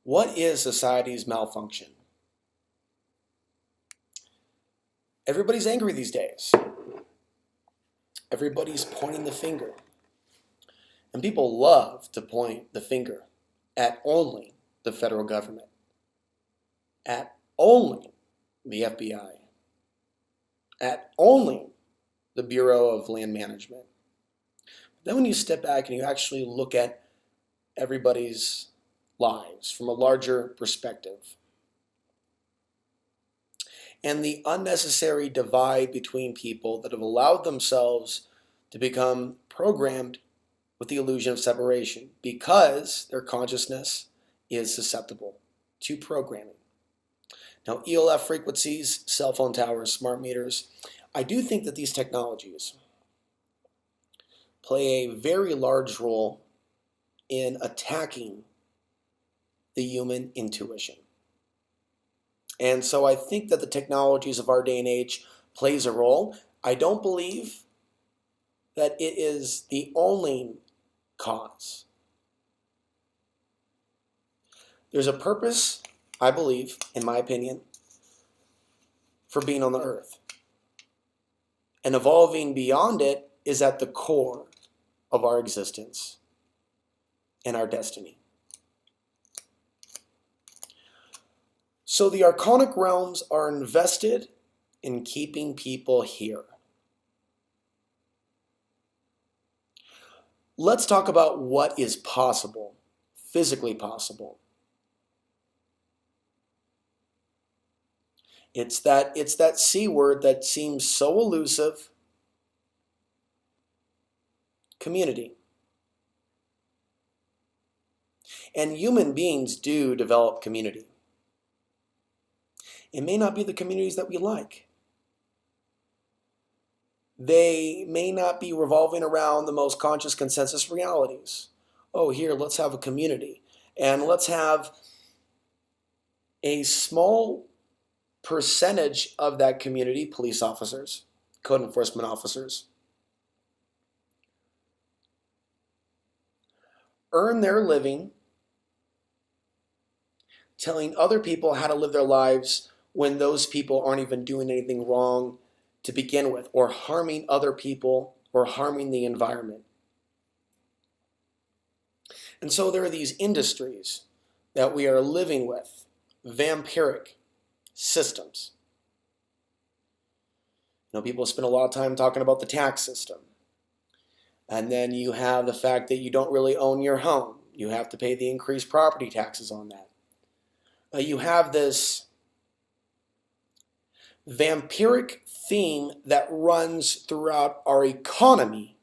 What is society's malfunction? Everybody's angry these days. Everybody's pointing the finger. And people love to point the finger at only the federal government, at only the FBI, at only the Bureau of Land Management. Then when you step back and you actually look at everybody's lives from a larger perspective, and the unnecessary divide between people that have allowed themselves to become programmed with the illusion of separation because their consciousness is susceptible to programming. Now, ELF frequencies, cell phone towers, smart meters, I do think that these technologies play a very large role in attacking the human intuition. And so I think that the technologies of our day and age plays a role. I don't believe that it is the only cause. There's a purpose, I believe, in my opinion, for being on the earth. And evolving beyond it is at the core of our existence and our destiny. So the archonic realms are invested in keeping people here. Let's talk about what is possible, physically possible. It's that C word that seems so elusive. Community. And human beings do develop community. It may not be the communities that we like. They may not be revolving around the most conscious consensus realities. Oh, here, let's have a community. And let's have a small percentage of that community, police officers, code enforcement officers, earn their living telling other people how to live their lives when those people aren't even doing anything wrong to begin with, or harming other people, or harming the environment. And so there are these industries that we are living with, vampiric systems. You know, people spend a lot of time talking about the tax system. And then you have the fact that you don't really own your home. You have to pay the increased property taxes on that. You have this vampiric theme that runs throughout our economy.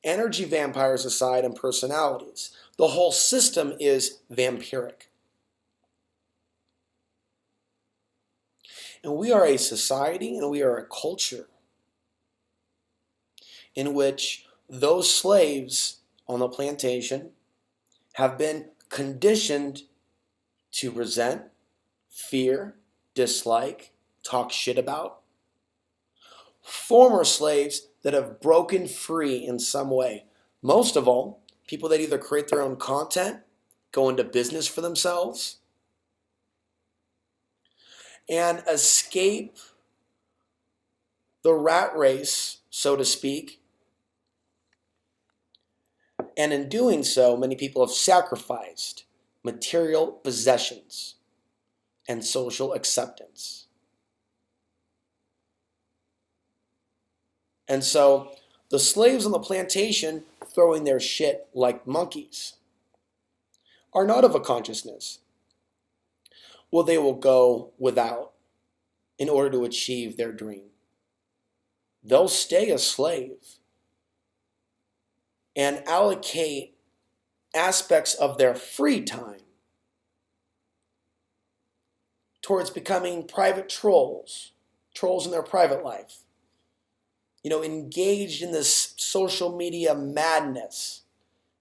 Energy vampires aside and personalities. The whole system is vampiric. And we are a society and we are a culture in which those slaves on the plantation have been conditioned to resent, fear, dislike, talk shit about. Former slaves that have broken free in some way. Most of all, people that either create their own content, go into business for themselves, and escape the rat race, so to speak. And in doing so, many people have sacrificed material possessions and social acceptance. And so the slaves on the plantation throwing their shit like monkeys are not of a consciousness. Well, they will go without in order to achieve their dream. They'll stay a slave and allocate aspects of their free time towards becoming private trolls in their private life. You know, engaged in this social media madness,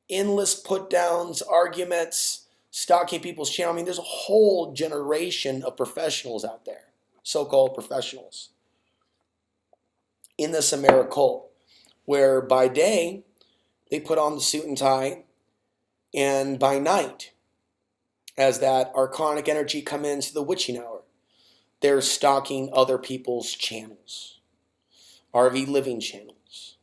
endless put downs, arguments, stalking people's channel. I mean, there's a whole generation of professionals out there, so-called professionals, in this Americult, where by day they put on the suit and tie, and by night as that archonic energy come into the witching hour. They're stalking other people's channels, RV living channels,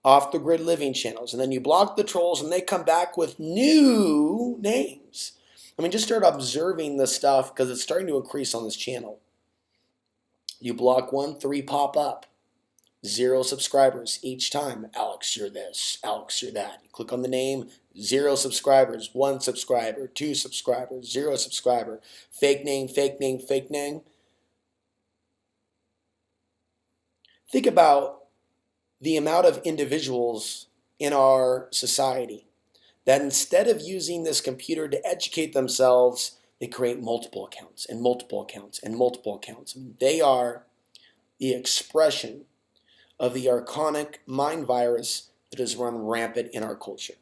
off the grid living channels, and then you block the trolls and they come back with new names. I mean, just start observing the stuff because it's starting to increase on this channel. You block one, 3 pop up. 0 subscribers each time. Alex, you're this. Alex, you're that. You click on the name, 0 subscribers, 1 subscriber, 2 subscribers, 0 subscriber. Fake name, fake name, fake name. Think about the amount of individuals in our society that instead of using this computer to educate themselves, they create multiple accounts and multiple accounts and multiple accounts. They are the expression of the archonic mind virus that has run rampant in our culture.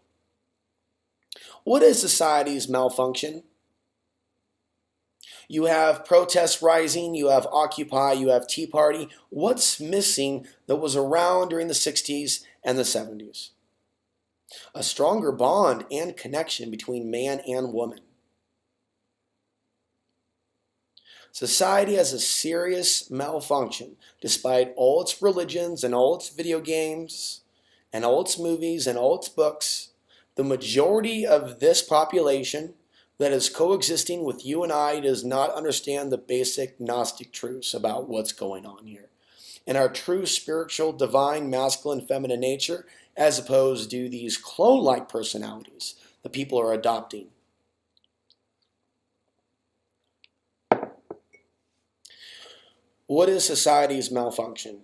What is society's malfunction? You have protests rising, you have Occupy, you have Tea Party. What's missing that was around during the 60s and the 70s? A stronger bond and connection between man and woman. Society has a serious malfunction despite all its religions and all its video games and all its movies and all its books. The majority of this population that is coexisting with you and I does not understand the basic Gnostic truths about what's going on here and our true spiritual, divine, masculine, feminine nature, as opposed to these clone-like personalities that people are adopting. What is society's malfunction?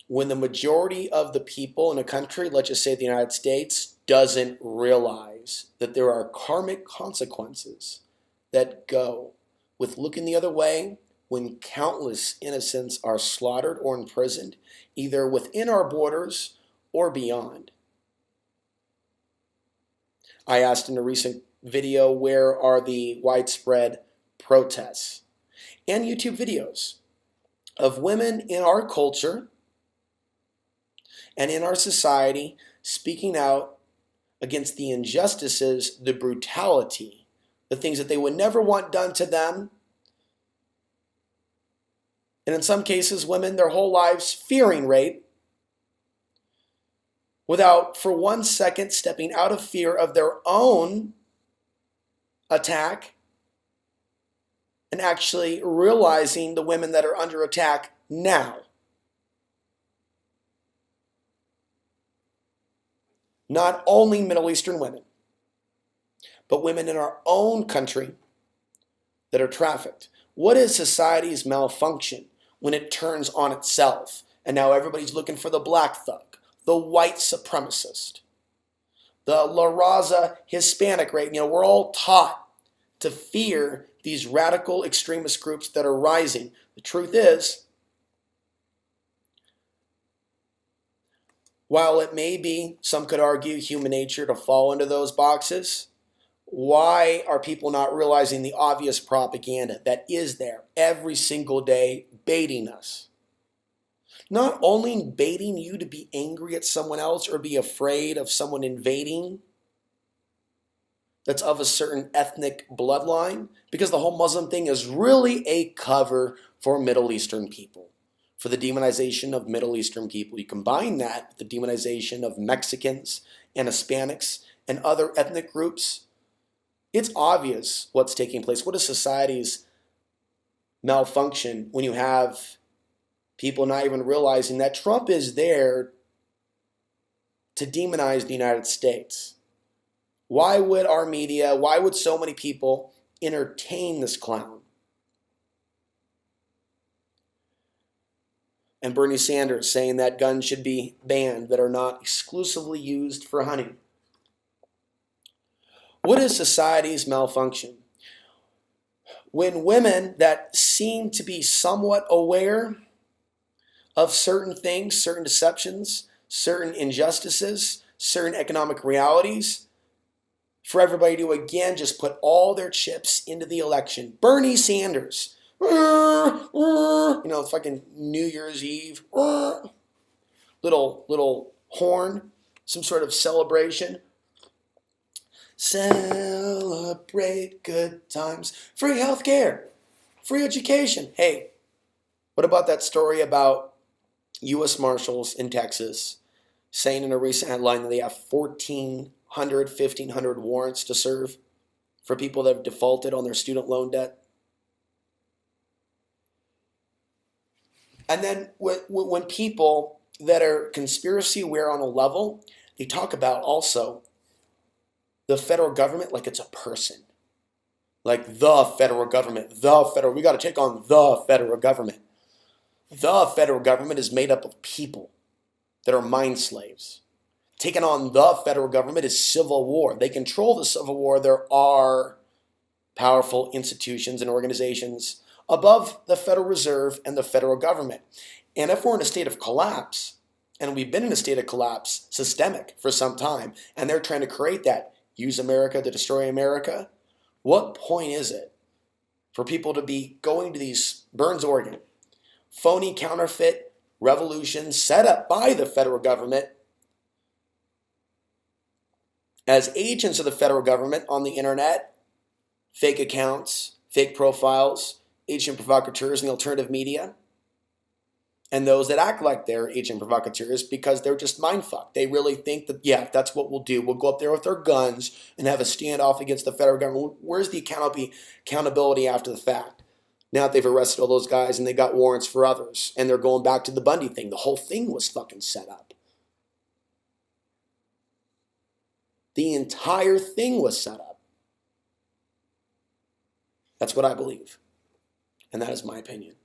When the majority of the people in a country, let's just say the United States, doesn't realize that there are karmic consequences that go with looking the other way when countless innocents are slaughtered or imprisoned, either within our borders or beyond. I asked in a recent video, where are the widespread protests? And YouTube videos of women in our culture and in our society speaking out against the injustices, the brutality, the things that they would never want done to them. And in some cases, women their whole lives fearing rape without for 1 second stepping out of fear of their own attack and actually realizing the women that are under attack now. Not only Middle Eastern women, but women in our own country that are trafficked. What is society's malfunction when it turns on itself? And now everybody's looking for the black thug, the white supremacist, the La Raza Hispanic, right? We're all taught to fear these radical extremist groups that are rising. The truth is, while it may be, some could argue, human nature to fall into those boxes, why are people not realizing the obvious propaganda that is there every single day baiting us? Not only baiting you to be angry at someone else or be afraid of someone invading that's of a certain ethnic bloodline, because the whole Muslim thing is really a cover for Middle Eastern people, for the demonization of Middle Eastern people. You combine that with the demonization of Mexicans and Hispanics and other ethnic groups, it's obvious what's taking place. What is society's malfunction when you have people not even realizing that Trump is there to demonize the United States? Why would our media, why would so many people entertain this clown? And Bernie Sanders saying that guns should be banned that are not exclusively used for hunting. What is society's malfunction? When women that seem to be somewhat aware of certain things, certain deceptions, certain injustices, certain economic realities, for everybody to again just put all their chips into the election. Bernie Sanders. Fucking New Year's Eve. Little horn, some sort of celebration. Celebrate good times. Free healthcare. Free education. Hey, what about that story about U.S. Marshals in Texas saying in a recent headline that they have 1,400, 1,500 warrants to serve for people that have defaulted on their student loan debt? And then when people that are conspiracy aware on a level, they talk about also the federal government like it's a person. Like the federal government, we got to take on the federal government. The federal government is made up of people that are mind slaves. Taking on the federal government is civil war. They control the civil war. There are powerful institutions and organizations above the Federal Reserve and the federal government. And if we're in a state of collapse, and we've been in a state of collapse, systemic, for some time, and they're trying to create that, use America to destroy America, what point is it for people to be going to these, Burns, Oregon, phony counterfeit revolutions set up by the federal government as agents of the federal government on the internet, fake accounts, fake profiles, agent provocateurs in the alternative media, and those that act like they're agent provocateurs because they're just mindfucked. They really think that, yeah, that's what we'll do. We'll go up there with our guns and have a standoff against the federal government. Where's the accountability after the fact? Now that they've arrested all those guys and they got warrants for others, and they're going back to the Bundy thing. The whole thing was fucking set up. The entire thing was set up. That's what I believe. And that is my opinion.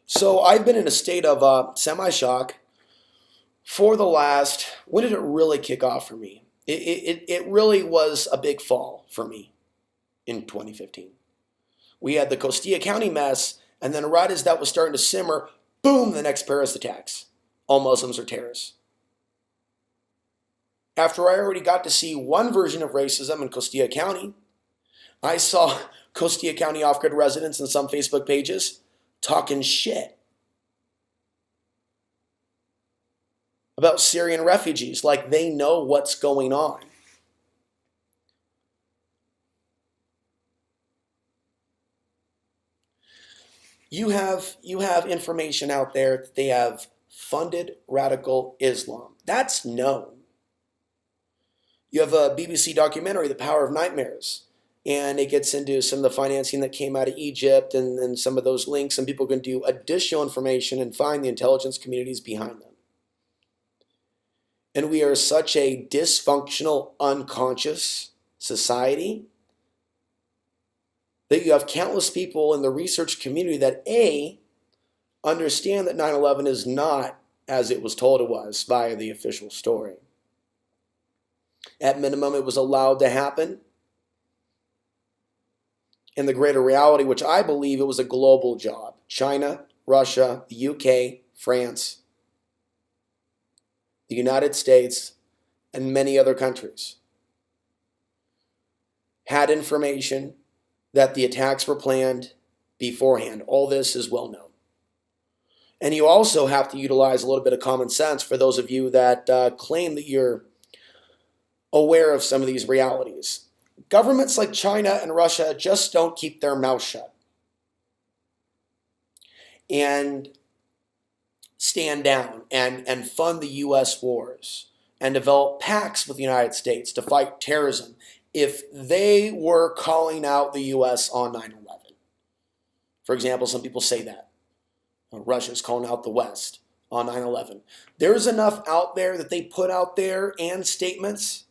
So I've been in a state of semi-shock for the last, when did it really kick off for me? It really was a big fall for me in 2015. We had the Costilla County mess, and then right as that was starting to simmer, boom, the next Paris attacks. All Muslims are terrorists. After I already got to see one version of racism in Costilla County, I saw Costilla County off-grid residents in some Facebook pages talking shit about Syrian refugees like they know what's going on. You have information out there that they have funded radical Islam. That's known. You have a BBC documentary, The Power of Nightmares, and it gets into some of the financing that came out of Egypt and some of those links, and people can do additional information and find the intelligence communities behind them. And we are such a dysfunctional, unconscious society that you have countless people in the research community that A, understand that 9/11 is not as it was told it was via the official story. At minimum, it was allowed to happen. In the greater reality, which I believe it was a global job. China, Russia, the UK, France, the United States, and many other countries had information that the attacks were planned beforehand. All this is well known. And you also have to utilize a little bit of common sense for those of you that claim that you're aware of some of these realities. Governments like China and Russia just don't keep their mouth shut and stand down and fund the U.S. wars and develop pacts with the United States to fight terrorism if they were calling out the U.S. on 9/11. For example, some people say that. Russia's calling out the West on 9/11. There's enough out there that they put out there and statements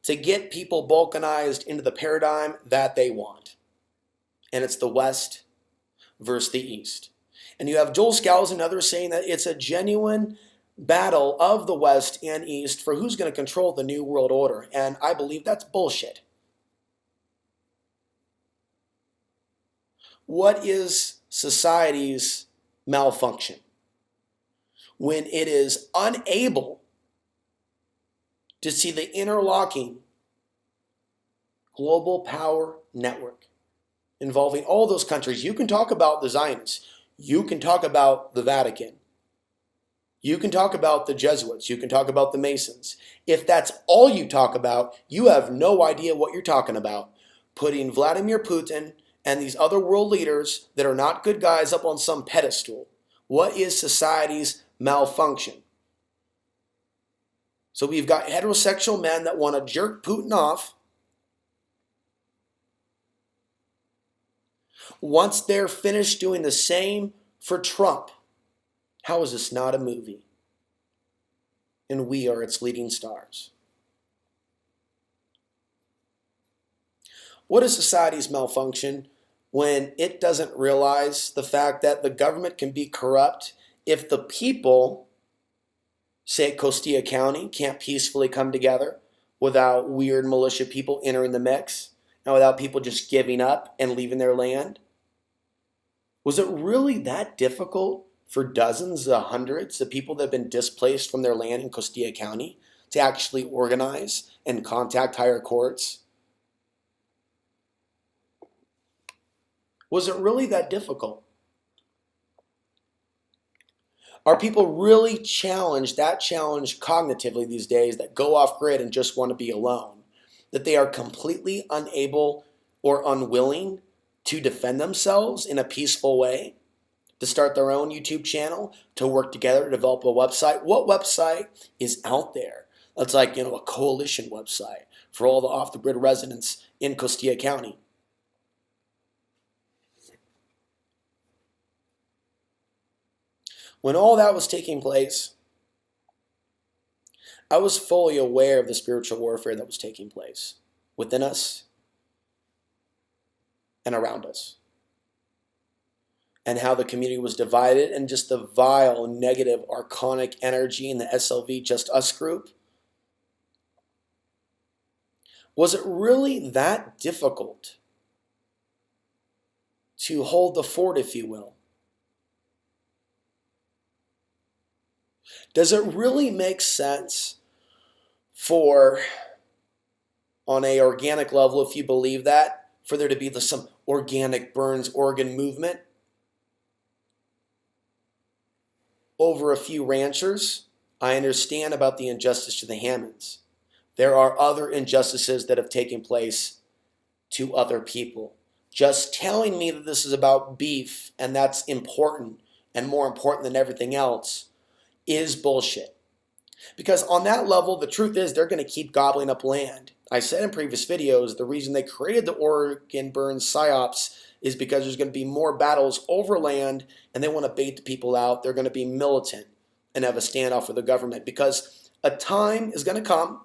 to get people balkanized into the paradigm that they want. And it's the West versus the East. And you have Joel Scalzi and others saying that it's a genuine battle of the West and East for who's going to control the new world order. And I believe that's bullshit. What is society's malfunction? When it is unable to see the interlocking global power network involving all those countries. You can talk about the Zionists. You can talk about the Vatican. You can talk about the Jesuits. You can talk about the Masons. If that's all you talk about, you have no idea what you're talking about. Putting Vladimir Putin and these other world leaders that are not good guys up on some pedestal. What is society's malfunction? So we've got heterosexual men that want to jerk Putin off. Once they're finished doing the same for Trump, how is this not a movie? And we are its leading stars. What is society's malfunction when it doesn't realize the fact that the government can be corrupt if the people, say Costilla County, can't peacefully come together without weird militia people entering the mix and without people just giving up and leaving their land? Was it really that difficult for dozens, hundreds of people that have been displaced from their land in Costilla County to actually organize and contact higher courts? Was it really that difficult? Are people really challenged cognitively these days that go off grid and just want to be alone? That they are completely unable or unwilling to defend themselves in a peaceful way? To start their own YouTube channel, to work together to develop a website? What website is out there that's like, a coalition website for all the off-the-grid residents in Costilla County? When all that was taking place, I was fully aware of the spiritual warfare that was taking place within us and around us, and how the community was divided, and just the vile, negative, archonic energy in the SLV Just Us group. Was it really that difficult to hold the fort, if you will? Does it really make sense for, on an organic level, if you believe that, for there to be some organic Burns Oregon movement over a few ranchers? I understand about the injustice to the Hammonds. There are other injustices that have taken place to other people. Just telling me that this is about beef and that's important and more important than everything else is bullshit. Because on that level, the truth is they're going to keep gobbling up land. I said in previous videos, the reason they created the Oregon Burns PSYOPs is because there's going to be more battles over land, and they want to bait the people out. They're going to be militant and have a standoff with the government, because a time is going to come,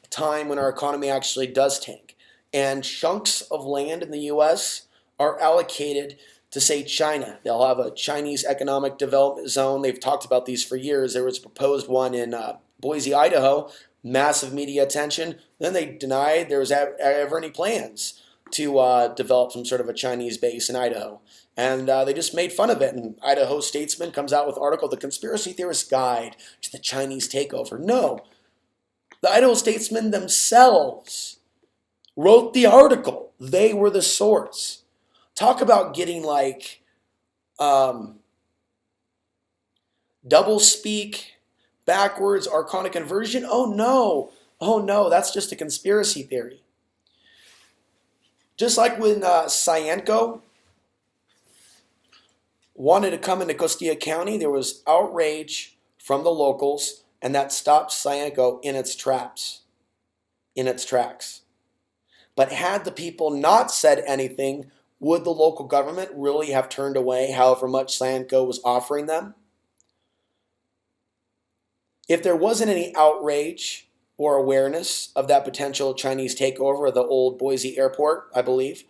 a time when our economy actually does tank, and chunks of land in the U.S. are allocated to, say, China. They'll have a Chinese economic development zone. They've talked about these for years. There was a proposed one in Boise, Idaho, massive media attention. Then they denied there was ever any plans to develop some sort of a Chinese base in Idaho. And they just made fun of it. And Idaho Statesman comes out with an article, The Conspiracy Theorist's Guide to the Chinese Takeover. No, the Idaho Statesmen themselves wrote the article. They were the source. Talk about getting double speak, backwards, archonic inversion. Oh no, that's just a conspiracy theory. Just like when Cyanco wanted to come into Costilla County, there was outrage from the locals, and that stopped Cyanco in its tracks. But had the people not said anything, would the local government really have turned away however much Cyanco was offering them? If there wasn't any outrage or awareness of that potential Chinese takeover of the old Boise airport, I believe,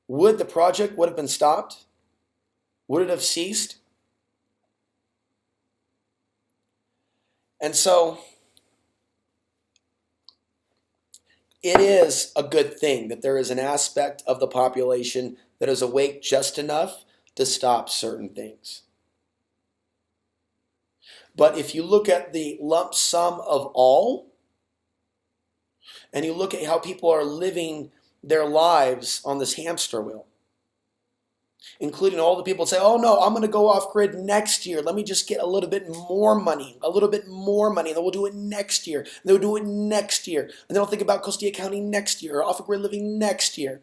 would the project have been stopped? Would it have ceased? And so it is a good thing that there is an aspect of the population that is awake just enough to stop certain things. But if you look at the lump sum of all, and you look at how people are living their lives on this hamster wheel, including all the people that say, oh no, I'm going to go off grid next year. Let me just get a little bit more money, and then we'll do it next year. And they'll do it next year. And they'll think about coastal accounting next year or off grid living next year.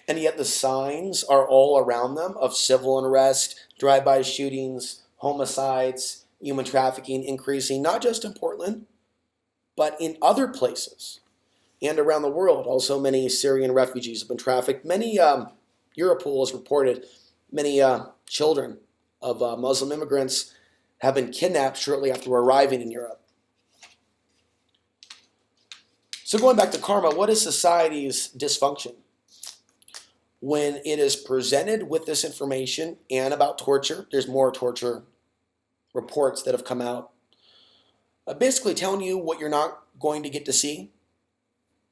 And yet the signs are all around them of civil unrest, drive-by shootings, homicides, human trafficking increasing, not just in Portland, but in other places and around the world. Also, many Syrian refugees have been trafficked. Many, Europol has reported, many children of Muslim immigrants have been kidnapped shortly after arriving in Europe. So going back to karma, what is society's dysfunction? When it is presented with this information and about torture, there's more torture reports that have come out, basically telling you what you're not going to get to see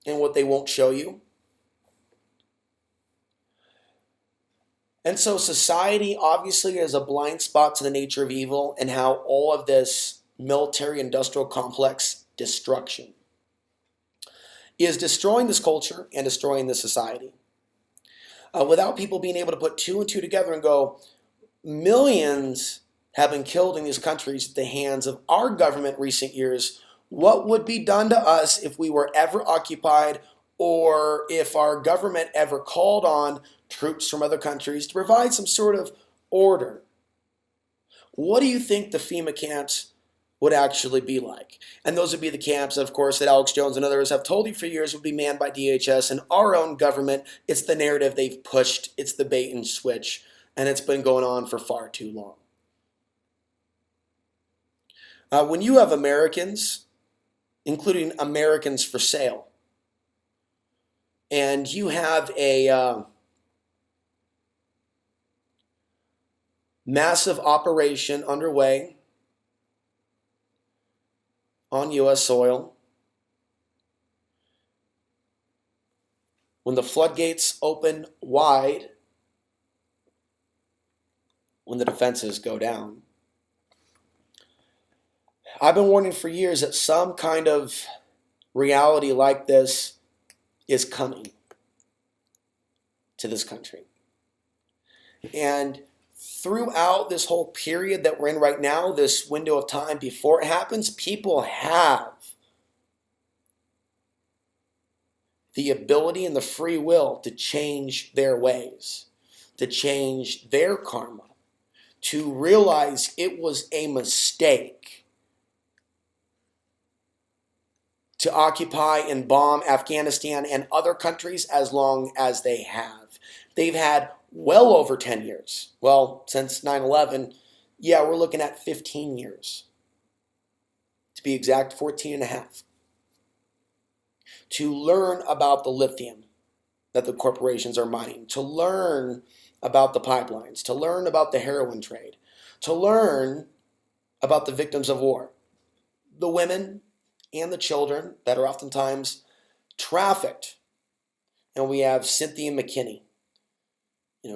and what they won't show you. And so society obviously is a blind spot to the nature of evil and how all of this military-industrial complex destruction is destroying this culture and destroying this society. Without people being able to put two and two together and go, millions have been killed in these countries at the hands of our government in recent years. What would be done to us if we were ever occupied, or if our government ever called on troops from other countries to provide some sort of order? What do you think the FEMA camps would actually be like? And those would be the camps, of course, that Alex Jones and others have told you for years would be manned by DHS and our own government. It's the narrative they've pushed. It's the bait and switch. And it's been going on for far too long. When you have Americans, including Americans for sale, and you have a massive operation underway on U.S. soil, when the floodgates open wide, when the defenses go down, I've been warning for years that some kind of reality like this is coming to this country. And throughout this whole period that we're in right now, this window of time before it happens, people have the ability and the free will to change their ways, to change their karma, to realize it was a mistake to occupy and bomb Afghanistan and other countries as long as they have. They've had well over 10 years. Well, since 9/11, yeah, we're looking at 15 years. To be exact, 14 and a half. To learn about the lithium that the corporations are mining, to learn about the pipelines, to learn about the heroin trade, to learn about the victims of war, the women and the children that are oftentimes trafficked. And we have Cynthia McKinney.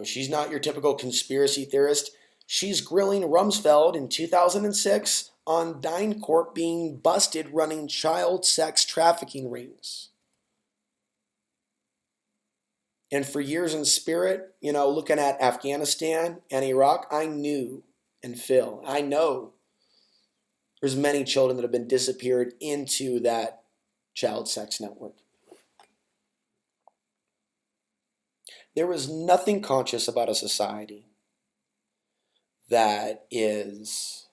She's not your typical conspiracy theorist. She's grilling Rumsfeld in 2006 on DynCorp being busted running child sex trafficking rings. And for years in spirit, looking at Afghanistan and Iraq, I know there's many children that have been disappeared into that child sex network. There was nothing conscious about a society that is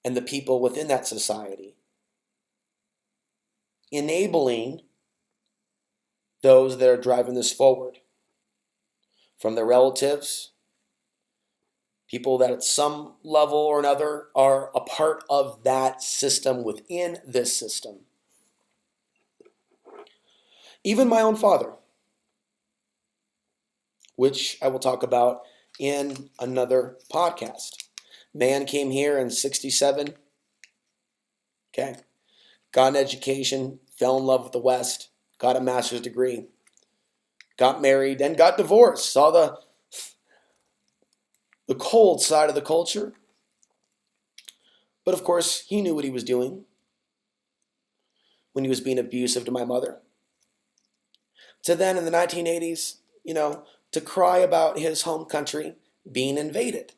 and the people within that society enabling those that are driving this forward, from their relatives, people that at some level or another are a part of that system within this system. Even my own father, which I will talk about in another podcast. Man came here in 67, okay, got an education, fell in love with the West, got a master's degree, got married, then got divorced, saw the cold side of the culture. But of course, he knew what he was doing. when he was being abusive to my mother, to then in the 1980s, to cry about his home country being invaded.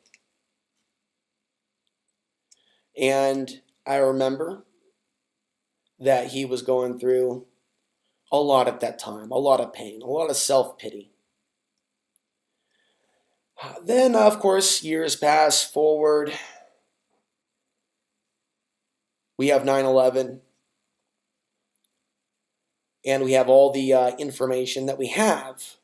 And I remember that he was going through a lot at that time, a lot of pain, a lot of self-pity. Then, of course, years pass forward. We have 9/11, and we have all the information that we have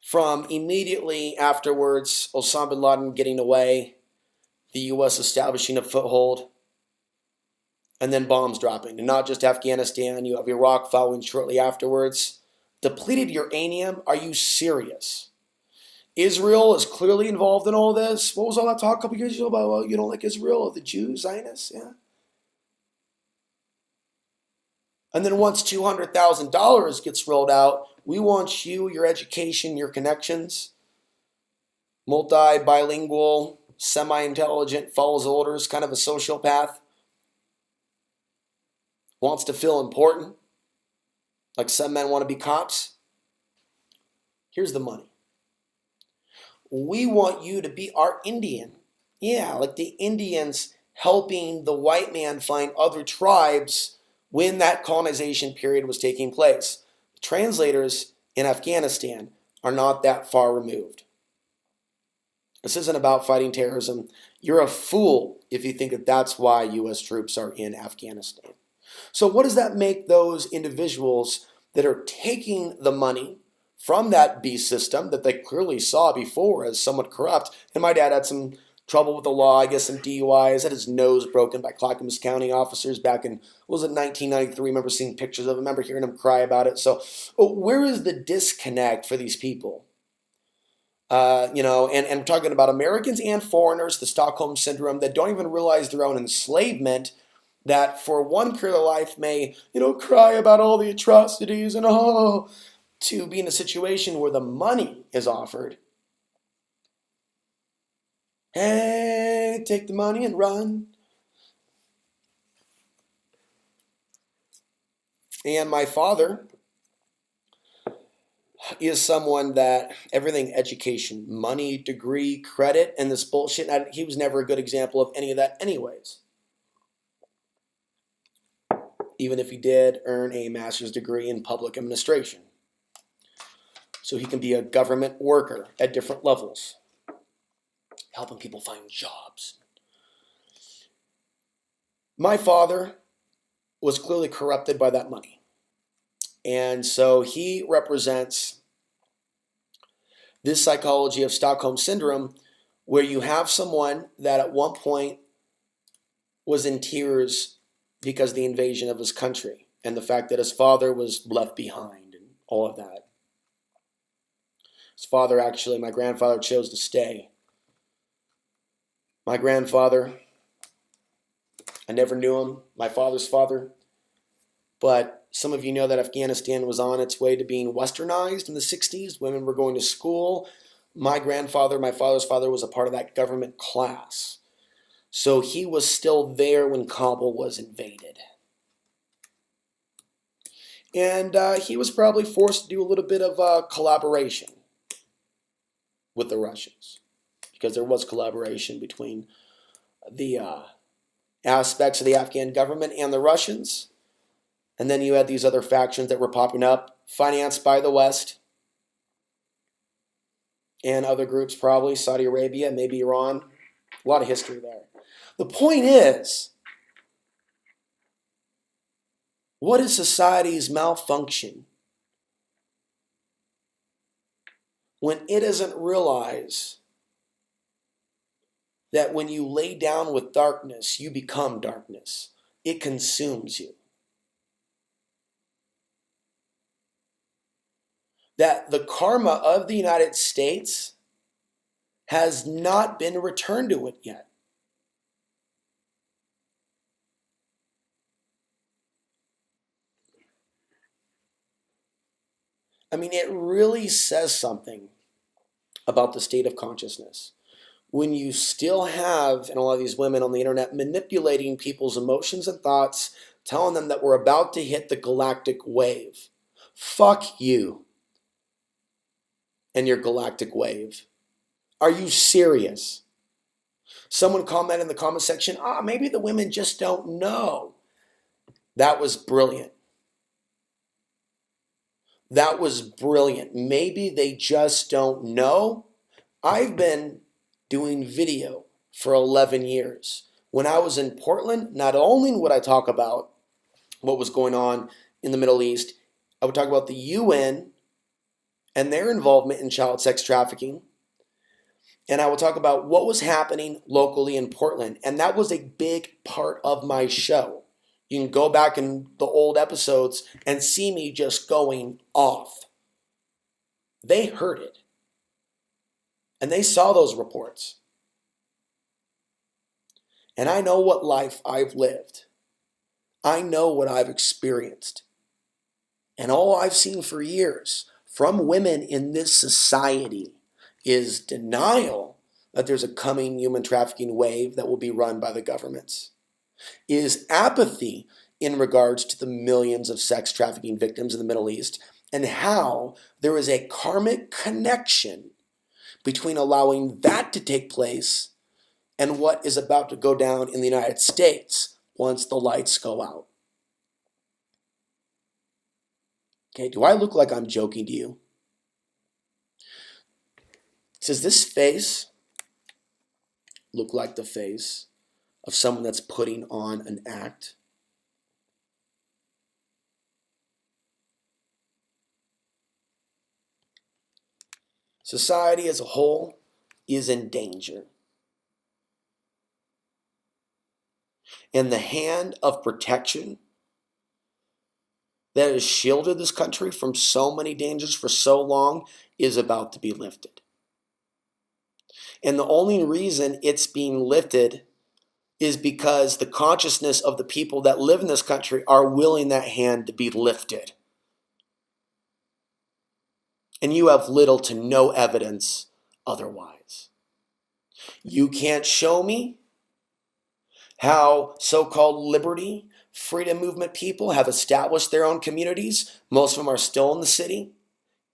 from immediately afterwards, Osama bin Laden getting away, the U.S. establishing a foothold, and then bombs dropping. And not just Afghanistan, you have Iraq following shortly afterwards. Depleted uranium? Are you serious? Israel is clearly involved in all this. What was all that talk a couple years ago about, well, you don't like Israel, the Jews, Zionists? Yeah. And then once $200,000 gets rolled out, we want you, your education, your connections, multi-bilingual, semi-intelligent, follows orders, kind of a sociopath, wants to feel important, like some men want to be cops. Here's the money. We want you to be our Indian. Yeah, like the Indians helping the white man find other tribes when that colonization period was taking place. Translators in Afghanistan are not that far removed. This isn't about fighting terrorism. You're a fool if you think that that's why U.S. troops are in Afghanistan. So what does that make those individuals that are taking the money from that beast system that they clearly saw before as somewhat corrupt? And my dad had some trouble with the law, I guess some DUIs, had his nose broken by Clackamas County officers back in, what was it, 1993? I remember seeing pictures of him, I remember hearing him cry about it. So where is the disconnect for these people? And I'm talking about Americans and foreigners, the Stockholm Syndrome, that don't even realize their own enslavement, that for one period of life may, cry about all the atrocities and to be in a situation where the money is offered. Hey, take the money and run. And my father is someone that everything education, money, degree, credit, and this bullshit, he was never a good example of any of that anyways. Even if he did earn a master's degree in public administration. So he can be a government worker at different levels, helping people find jobs. My father was clearly corrupted by that money. And so he represents this psychology of Stockholm Syndrome, where you have someone that at one point was in tears because of the invasion of his country and the fact that his father was left behind and all of that. His father, actually, my grandfather, chose to stay. My grandfather, I never knew him, my father's father, but some of you know that Afghanistan was on its way to being westernized in the 60s. Women were going to school. My grandfather, my father's father, was a part of that government class. So he was still there when Kabul was invaded. And he was probably forced to do a little bit of collaboration with the Russians, because there was collaboration between the aspects of the Afghan government and the Russians. And then you had these other factions that were popping up, financed by the West and other groups, probably Saudi Arabia, maybe Iran. A lot of history there. The point is, what is society's malfunction when it doesn't realize that when you lay down with darkness, you become darkness? It consumes you. That the karma of the United States has not been returned to it yet. I mean, it really says something about the state of consciousness when you still have, and a lot of these women on the internet, manipulating people's emotions and thoughts telling them that we're about to hit the galactic wave. Fuck you and your galactic wave. Are you serious? Someone commented in the comment section, maybe the women just don't know. That was brilliant. That was brilliant. Maybe they just don't know. I've been doing video for 11 years. When I was in Portland, not only would I talk about what was going on in the Middle East, I would talk about the UN and their involvement in child sex trafficking. And I will talk about what was happening locally in Portland. And that was a big part of my show. You can go back in the old episodes and see me just going off. They heard it. And they saw those reports. And I know what life I've lived. I know what I've experienced. And all I've seen for years from women in this society is denial that there's a coming human trafficking wave that will be run by the governments, is apathy in regards to the millions of sex trafficking victims in the Middle East, and how there is a karmic connection between allowing that to take place and what is about to go down in the United States once the lights go out. Okay, do I look like I'm joking to you? Does this face look like the face of someone that's putting on an act? Society as a whole is in danger. And the hand of protection that has shielded this country from so many dangers for so long is about to be lifted. And the only reason it's being lifted is because the consciousness of the people that live in this country are willing that hand to be lifted. And you have little to no evidence otherwise. You can't show me how so-called liberty, freedom movement people have established their own communities. Most of them are still in the city.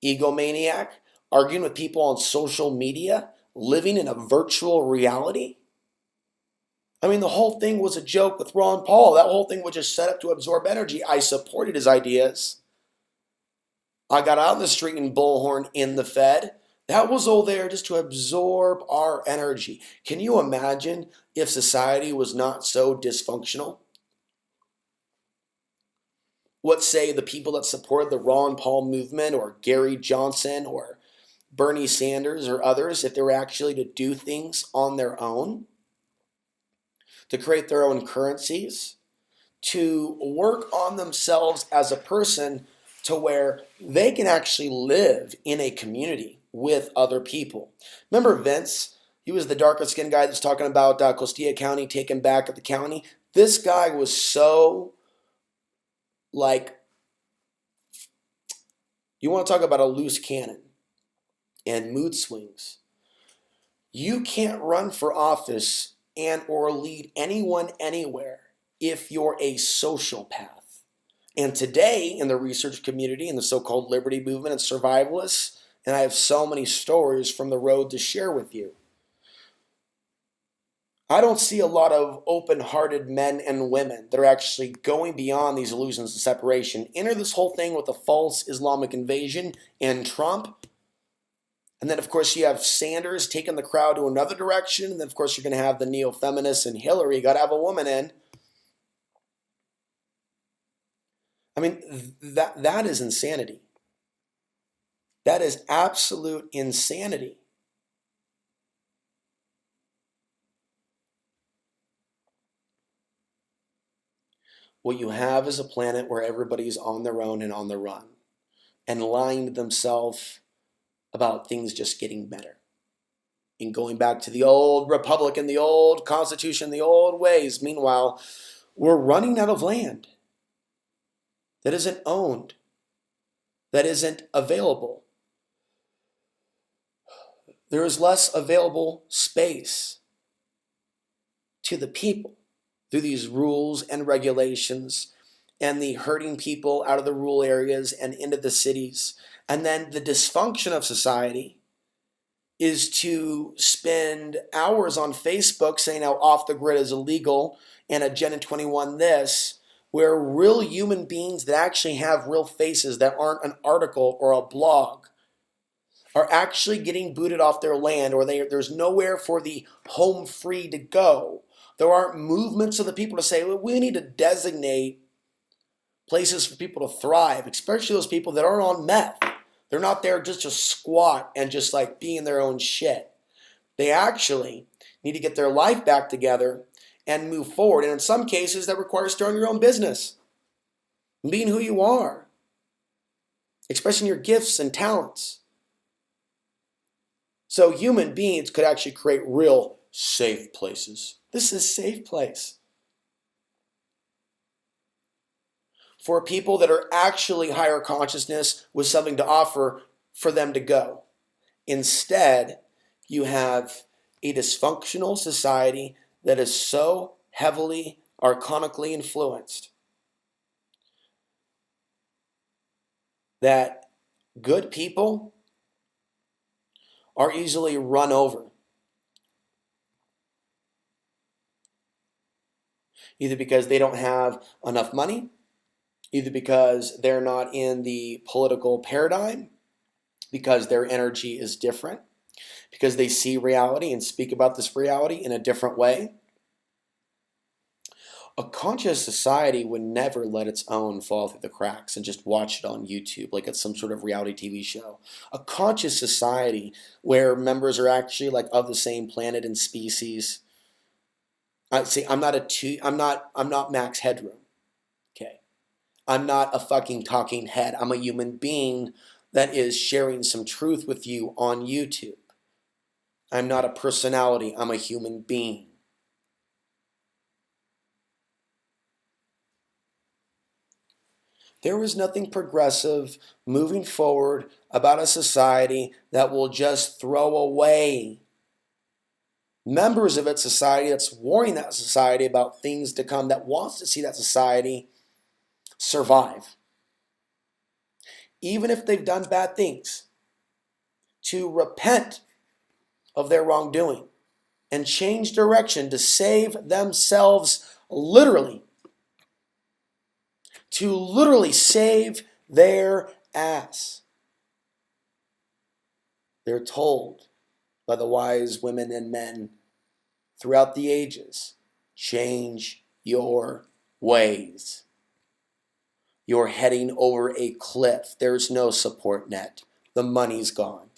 Egomaniac, arguing with people on social media, living in a virtual reality. I mean, the whole thing was a joke with Ron Paul. That whole thing was just set up to absorb energy. I supported his ideas. I got out in the street and bullhorn in the Fed. That was all there just to absorb our energy. Can you imagine if society was not so dysfunctional? What say the people that supported the Ron Paul movement or Gary Johnson or Bernie Sanders or others, if they were actually to do things on their own, to create their own currencies, to work on themselves as a person to where they can actually live in a community with other people. Remember Vince? He was the darker skinned guy that's talking about Costilla County taken back at the county. This guy was so, like, you want to talk about a loose cannon and mood swings. You can't run for office and or lead anyone anywhere if you're a sociopath. And today in the research community, in the so-called liberty movement and survivalists, and I have so many stories from the road to share with you, I don't see a lot of open-hearted men and women that are actually going beyond these illusions of separation. Enter this whole thing with a false Islamic invasion and Trump. And then, of course, you have Sanders taking the crowd to another direction. And then, of course, you're going to have the neo-feminists and Hillary. You got to have a woman in. I mean, that is insanity. That is absolute insanity. What you have is a planet where everybody's on their own and on the run and lying to themselves about things just getting better and going back to the old republic and the old constitution, the old ways. Meanwhile, we're running out of land that isn't owned, that isn't available. There is less available space to the people through these rules and regulations and the herding people out of the rural areas and into the cities. And then the dysfunction of society is to spend hours on Facebook saying how off the grid is illegal and Agenda 21 this, where real human beings that actually have real faces that aren't an article or a blog are actually getting booted off their land, or there's nowhere for the home free to go. There aren't movements of the people to say, well, we need to designate places for people to thrive, especially those people that aren't on meth. They're not there just to squat and just like be in their own shit. They actually need to get their life back together and move forward. And in some cases, that requires starting your own business, being who you are, expressing your gifts and talents. So human beings could actually create real safe places. This is a safe place for people that are actually higher consciousness with something to offer for them to go. Instead, you have a dysfunctional society that is so heavily archonically influenced that good people are easily run over. Either because they don't have enough money, either because they're not in the political paradigm, because their energy is different, because they see reality and speak about this reality in a different way. A conscious society would never let its own fall through the cracks and just watch it on YouTube like it's some sort of reality TV show. A conscious society where members are actually like of the same planet and species. I'm not Max Headroom. Okay. I'm not a fucking talking head. I'm a human being that is sharing some truth with you on YouTube. I'm not a personality. I'm a human being. There is nothing progressive moving forward about a society that will just throw away members of its society, that's warning that society about things to come, that wants to see that society survive. Even if they've done bad things, to repent of their wrongdoing and change direction to save themselves literally. To literally save their ass. They're told by the wise women and men throughout the ages, change your ways. You're heading over a cliff. There's no support net. The money's gone.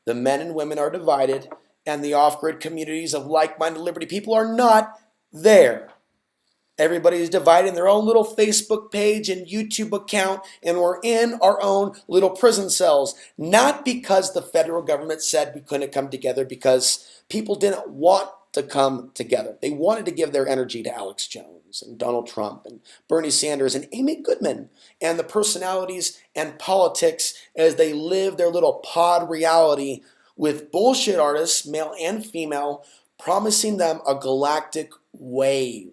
The men and women are divided, and the off-grid communities of like-minded liberty people are not there. Everybody's divided in their own little Facebook page and YouTube account, and we're in our own little prison cells. Not because the federal government said we couldn't come together, because people didn't want to come together. They wanted to give their energy to Alex Jones and Donald Trump and Bernie Sanders and Amy Goodman and the personalities and politics as they live their little pod reality with bullshit artists, male and female, promising them a galactic wave.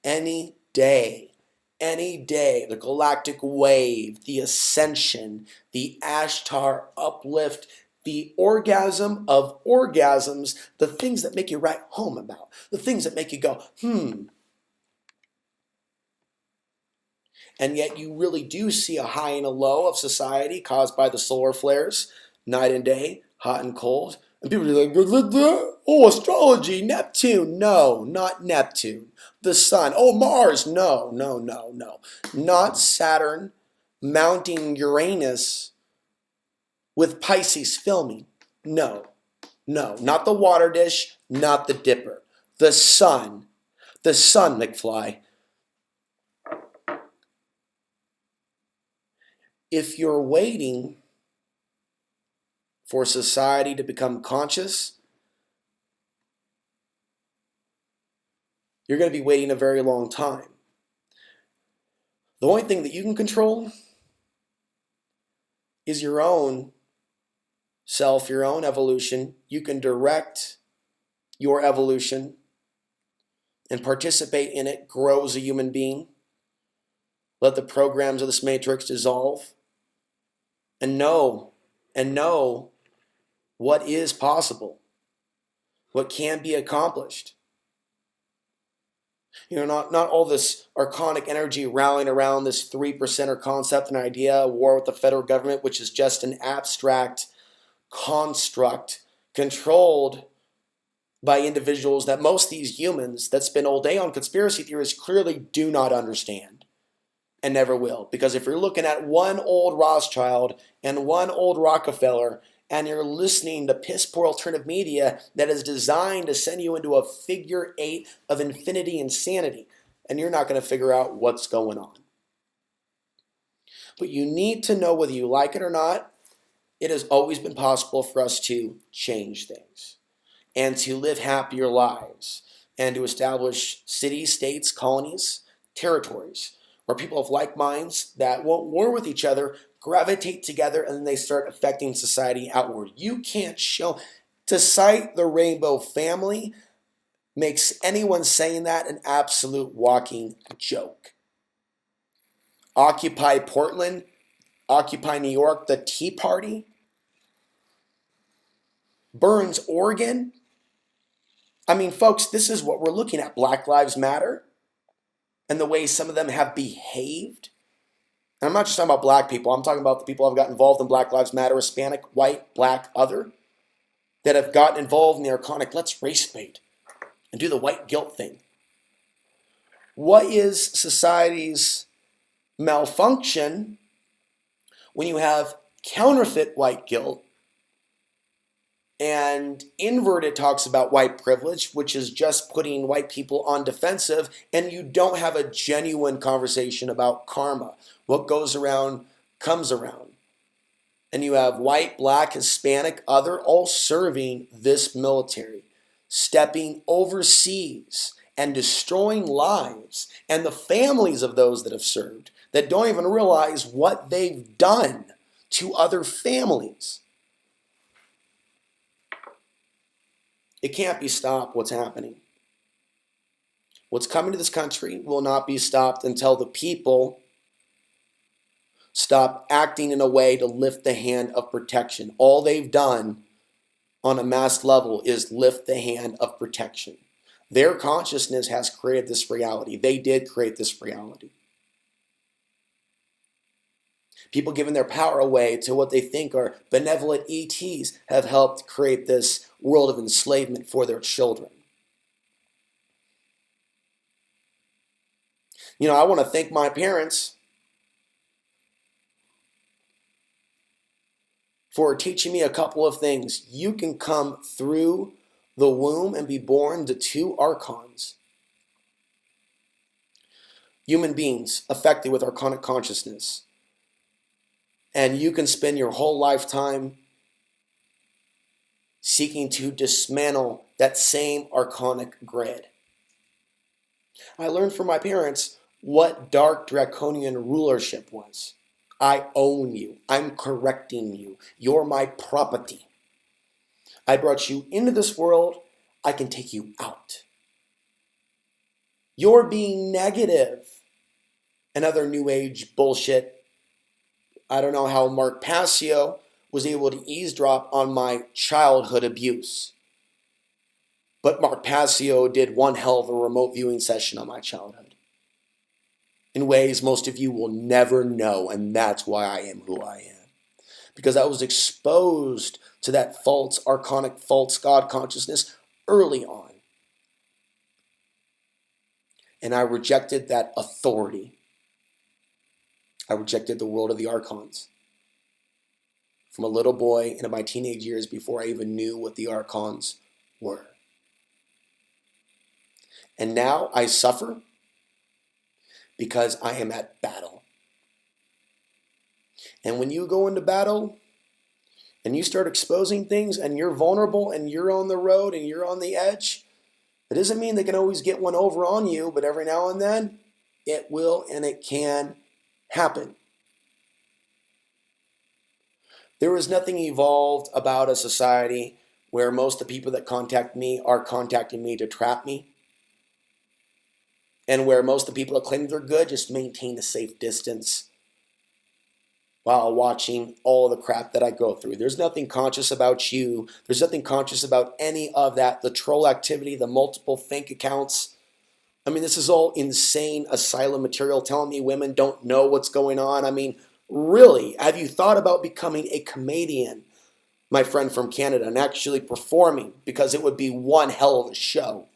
Any day, the galactic wave, the ascension, the Ashtar uplift, the orgasm of orgasms, the things that make you write home about, the things that make you go, And yet you really do see a high and a low of society caused by the solar flares, night and day, hot and cold. And people are like, oh, astrology, Neptune. No, not Neptune. The sun. Oh, Mars. No. Not Saturn mounting Uranus with Pisces filming. No. Not the water dish, not the dipper. The sun. The sun, McFly. If you're waiting for society to become conscious, you're going to be waiting a very long time. The only thing that you can control is your own self, your own evolution. You can direct your evolution and participate in it, grow as a human being. Let the programs of this matrix dissolve and know what is possible, what can be accomplished. Not all this archonic energy rallying around this 3%er concept and idea, war with the federal government, which is just an abstract construct controlled by individuals that most of these humans that spend all day on conspiracy theories clearly do not understand and never will. Because if you're looking at one old Rothschild and one old Rockefeller and you're listening to piss poor alternative media that is designed to send you into a figure eight of infinity insanity, and you're not going to figure out what's going on. But you need to know, whether you like it or not, it has always been possible for us to change things and to live happier lives and to establish cities, states, colonies, territories where people of like minds that won't war with each other gravitate together, and then they start affecting society outward. You can't show. To cite the rainbow family makes anyone saying that an absolute walking joke. Occupy Portland, Occupy New York, the Tea Party, Burns, Oregon. I mean, folks, this is what we're looking at. Black Lives Matter and the way some of them have behaved. And I'm not just talking about black people. I'm talking about the people who have gotten involved in Black Lives Matter, Hispanic, white, black, other, that have gotten involved in the archonic, let's race bait and do the white guilt thing. What is society's malfunction when you have counterfeit white guilt and inverted talks about white privilege, which is just putting white people on defensive, and you don't have a genuine conversation about karma? What goes around comes around. And you have white, black, Hispanic, other, all serving this military, stepping overseas and destroying lives and the families of those that have served that don't even realize what they've done to other families. It can't be stopped, what's happening. What's coming to this country will not be stopped until the people stop acting in a way to lift the hand of protection. All they've done on a mass level is lift the hand of protection. Their consciousness has created this reality. They did create this reality. People giving their power away to what they think are benevolent ETs have helped create this world of enslavement for their children. I want to thank my parents for teaching me a couple of things. You can come through the womb and be born to two archons. Human beings affected with archonic consciousness. And you can spend your whole lifetime seeking to dismantle that same archonic grid. I learned from my parents what dark draconian rulership was. I own you. I'm correcting you. You're my property. I brought you into this world. I can take you out. You're being negative and other new age bullshit. I don't know how Mark Passio was able to eavesdrop on my childhood abuse. But Mark Passio did one hell of a remote viewing session on my childhood in ways most of you will never know, and that's why I am who I am. Because I was exposed to that false, archonic, false God consciousness early on. And I rejected that authority. I rejected the world of the archons. From a little boy into my teenage years before I even knew what the archons were. And now I suffer because I am at battle. And when you go into battle and you start exposing things and you're vulnerable and you're on the road and you're on the edge, it doesn't mean they can always get one over on you, but every now and then it will and it can happen. There is nothing evolved about a society where most of the people that contact me are contacting me to trap me. And where most of the people that claim they're good just maintain a safe distance while watching all the crap that I go through. There's nothing conscious about you. There's nothing conscious about any of that. The troll activity, the multiple fake accounts. I mean, this is all insane asylum material telling me women don't know what's going on. I mean, really, have you thought about becoming a comedian, my friend from Canada, and actually performing? Because it would be one hell of a show.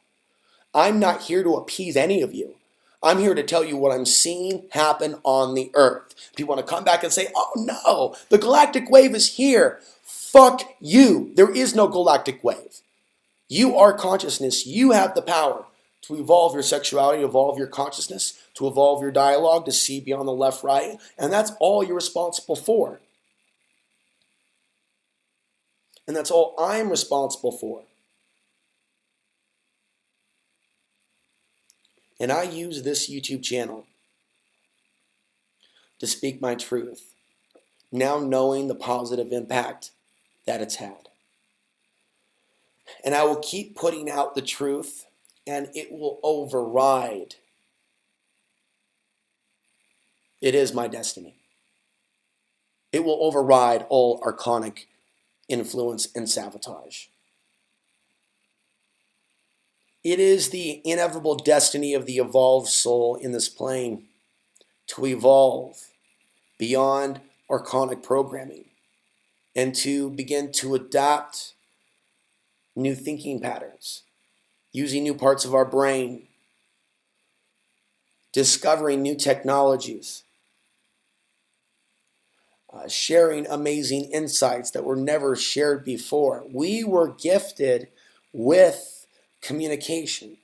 I'm not here to appease any of you. I'm here to tell you what I'm seeing happen on the earth. If you want to come back and say, oh no, the galactic wave is here, fuck you. There is no galactic wave. You are consciousness. You have the power to evolve your sexuality, to evolve your consciousness, to evolve your dialogue, to see beyond the left, right. And that's all you're responsible for. And that's all I'm responsible for. And I use this YouTube channel to speak my truth, now knowing the positive impact that it's had. And I will keep putting out the truth, and it will override. It is my destiny. It will override all archonic influence and sabotage. It is the inevitable destiny of the evolved soul in this plane to evolve beyond archonic programming and to begin to adapt new thinking patterns, using new parts of our brain, discovering new technologies, sharing amazing insights that were never shared before. We were gifted with communication.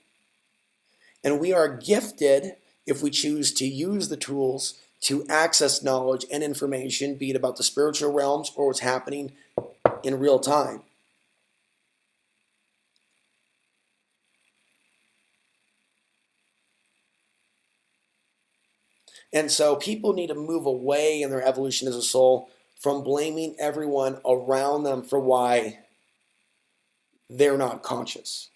And we are gifted, if we choose to use the tools, to access knowledge and information, be it about the spiritual realms or what's happening in real time. And so people need to move away in their evolution as a soul from blaming everyone around them for why they're not conscious.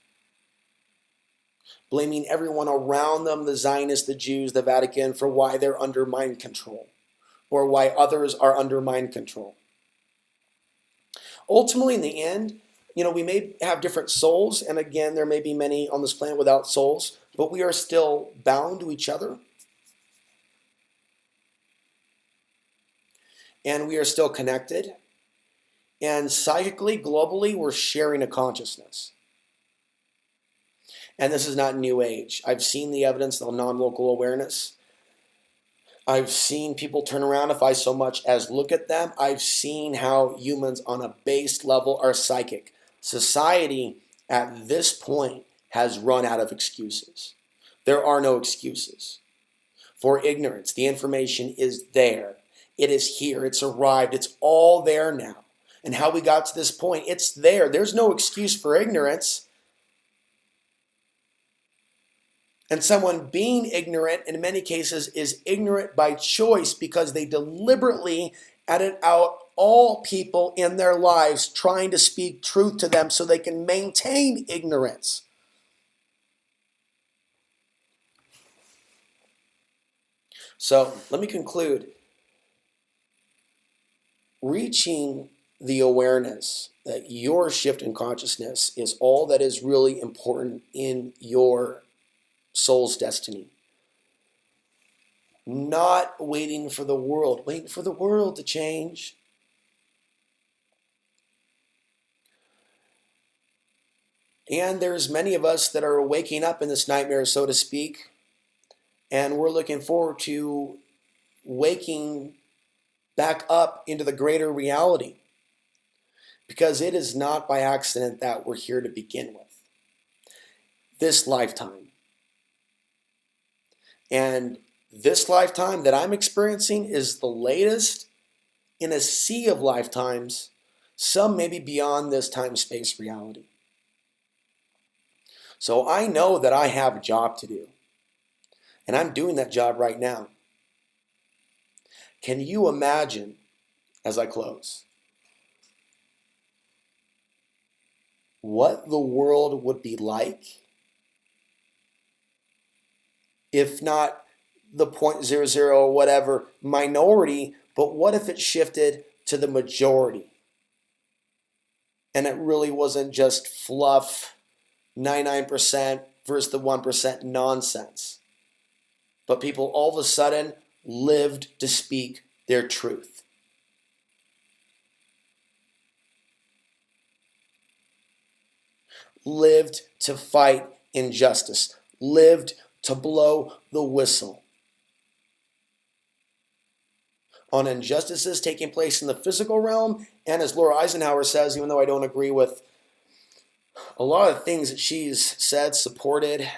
Blaming everyone around them, the Zionists, the Jews, the Vatican, for why they're under mind control or why others are under mind control. Ultimately, in the end, we may have different souls, and again, there may be many on this planet without souls, but we are still bound to each other. And we are still connected. And psychically, globally, we're sharing a consciousness. And this is not New Age. I've seen the evidence of non-local awareness. I've seen people turn around if I so much as look at them. I've seen how humans on a base level are psychic. Society at this point has run out of excuses. There are no excuses for ignorance. The information is there. It is here. It's arrived. It's all there now. And how we got to this point, it's there. There's no excuse for ignorance. And someone being ignorant, in many cases, is ignorant by choice because they deliberately edit out all people in their lives trying to speak truth to them so they can maintain ignorance. So let me conclude. Reaching the awareness that your shift in consciousness is all that is really important in your soul's destiny. Not waiting for the world to change. And there's many of us that are waking up in this nightmare, so to speak, and we're looking forward to waking back up into the greater reality, because it is not by accident that we're here to begin with. This lifetime. And this lifetime that I'm experiencing is the latest in a sea of lifetimes, some maybe beyond this time-space reality. So I know that I have a job to do, and I'm doing that job right now. Can you imagine, as I close, what the world would be like if not the 0.00 or whatever minority, but what if it shifted to the majority? And it really wasn't just fluff, 99% versus the 1% nonsense. But people all of a sudden lived to speak their truth. Lived to fight injustice. Lived to blow the whistle on injustices taking place in the physical realm. And as Laura Eisenhower says, even though I don't agree with a lot of things that she's said, supported,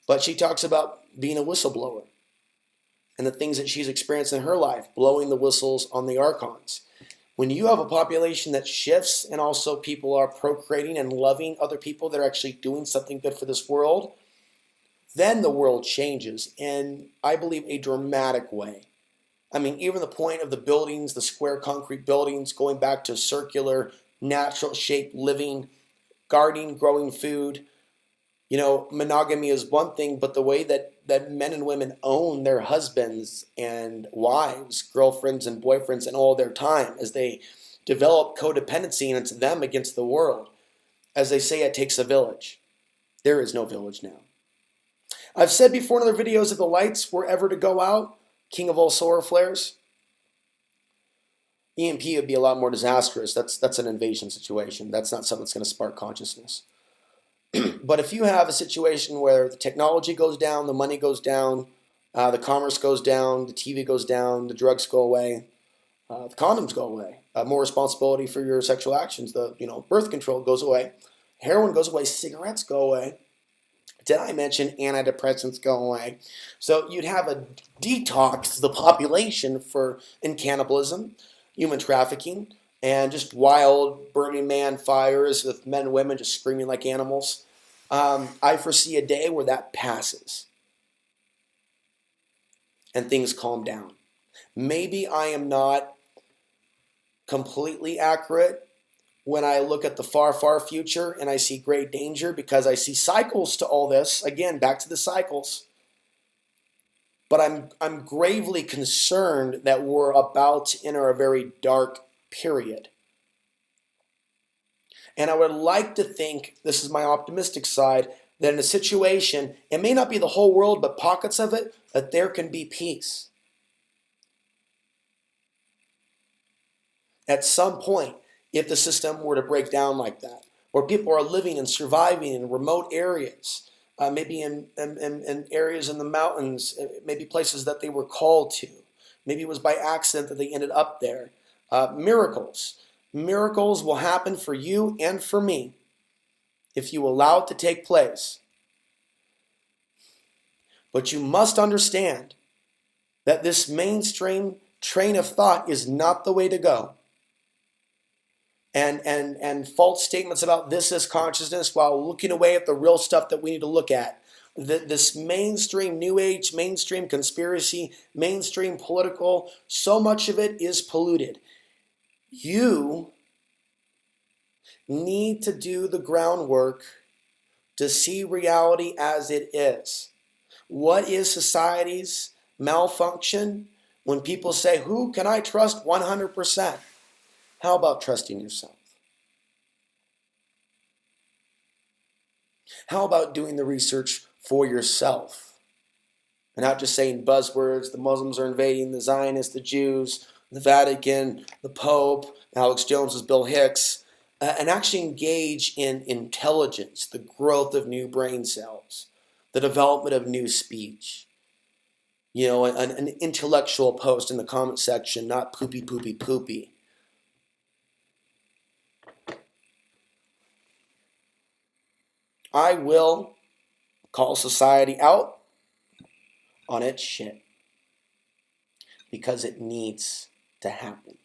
but she talks about being a whistleblower and the things that she's experienced in her life, blowing the whistles on the archons. When you have a population that shifts and also people are procreating and loving other people that are actually doing something good for this world, then the world changes in, I believe, a dramatic way. I mean, even the point of the buildings, the square concrete buildings, going back to circular, natural shaped living, gardening, growing food. You know, monogamy is one thing, but the way that men and women own their husbands and wives, girlfriends and boyfriends and all their time as they develop codependency and it's them against the world. As they say, it takes a village. There is no village now. I've said before in other videos, if the lights were ever to go out, king of all solar flares, EMP would be a lot more disastrous. That's an invasion situation. That's not something that's going to spark consciousness. But if you have a situation where the technology goes down, the money goes down, the commerce goes down, the TV goes down, the drugs go away, the condoms go away, more responsibility for your sexual actions, the birth control goes away, heroin goes away, cigarettes go away. Did I mention antidepressants go away? So you'd have a detox to the population in cannibalism, human trafficking, and just wild Burning Man fires with men and women just screaming like animals. I foresee a day where that passes and things calm down. Maybe I am not completely accurate when I look at the far, far future and I see great danger because I see cycles to all this. Again, back to the cycles. But I'm gravely concerned that we're about to enter a very dark period. And I would like to think, this is my optimistic side, that in a situation, it may not be the whole world, but pockets of it, that there can be peace. At some point, if the system were to break down like that, where people are living and surviving in remote areas, maybe in areas in the mountains, maybe places that they were called to. Maybe it was by accident that they ended up there. Miracles. Miracles will happen for you and for me if you allow it to take place. But you must understand that this mainstream train of thought is not the way to go. And false statements about this is consciousness while looking away at the real stuff that we need to look at. This mainstream new age, mainstream conspiracy, mainstream political, so much of it is polluted. You need to do the groundwork to see reality as it is. What is society's malfunction? When people say, who can I trust 100%? How about trusting yourself? How about doing the research for yourself? And not just saying buzzwords, the Muslims are invading, the Zionists, the Jews, the Vatican, the Pope, Alex Jones's Bill Hicks, and actually engage in intelligence, the growth of new brain cells, the development of new speech. An intellectual post in the comment section, not poopy, poopy, poopy. I will call society out on its shit because it needs to happen.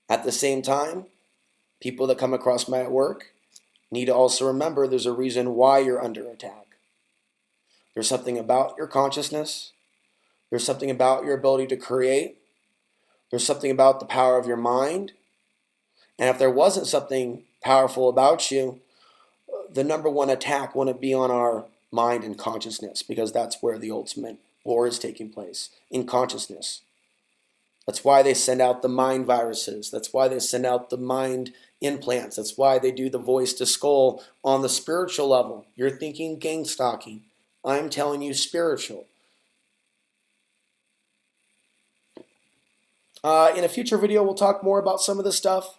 At the same time, people that come across me at work need to also remember there's a reason why you're under attack. There's something about your consciousness. There's something about your ability to create. There's something about the power of your mind. And if there wasn't something powerful about you, the number one attack wouldn't be on our mind and consciousness, because that's where the ultimate war is taking place, in consciousness. That's why they send out the mind viruses. That's why they send out the mind implants. That's why they do the voice to skull on the spiritual level. You're thinking gang stalking. I'm telling you spiritual. In a future video, we'll talk more about some of this stuff.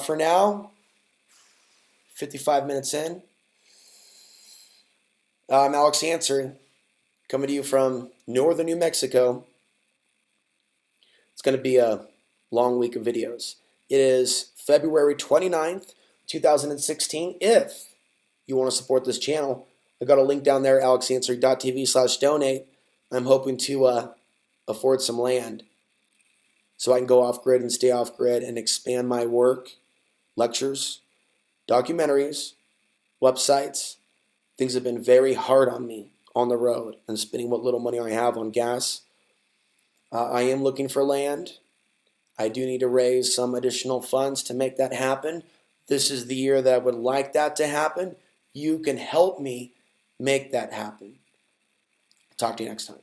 For now, 55 minutes in, I'm Alex Ansary, coming to you from northern New Mexico. It's going to be a long week of videos. It is February 29th, 2016. If you want to support this channel, I've got a link down there, alexansary.tv/donate. I'm hoping to afford some land so I can go off grid and stay off grid and expand my work, lectures, documentaries, websites. Things have been very hard on me on the road and spending what little money I have on gas. I am looking for land. I do need to raise some additional funds to make that happen. This is the year that I would like that to happen. You can help me make that happen. Talk to you next time.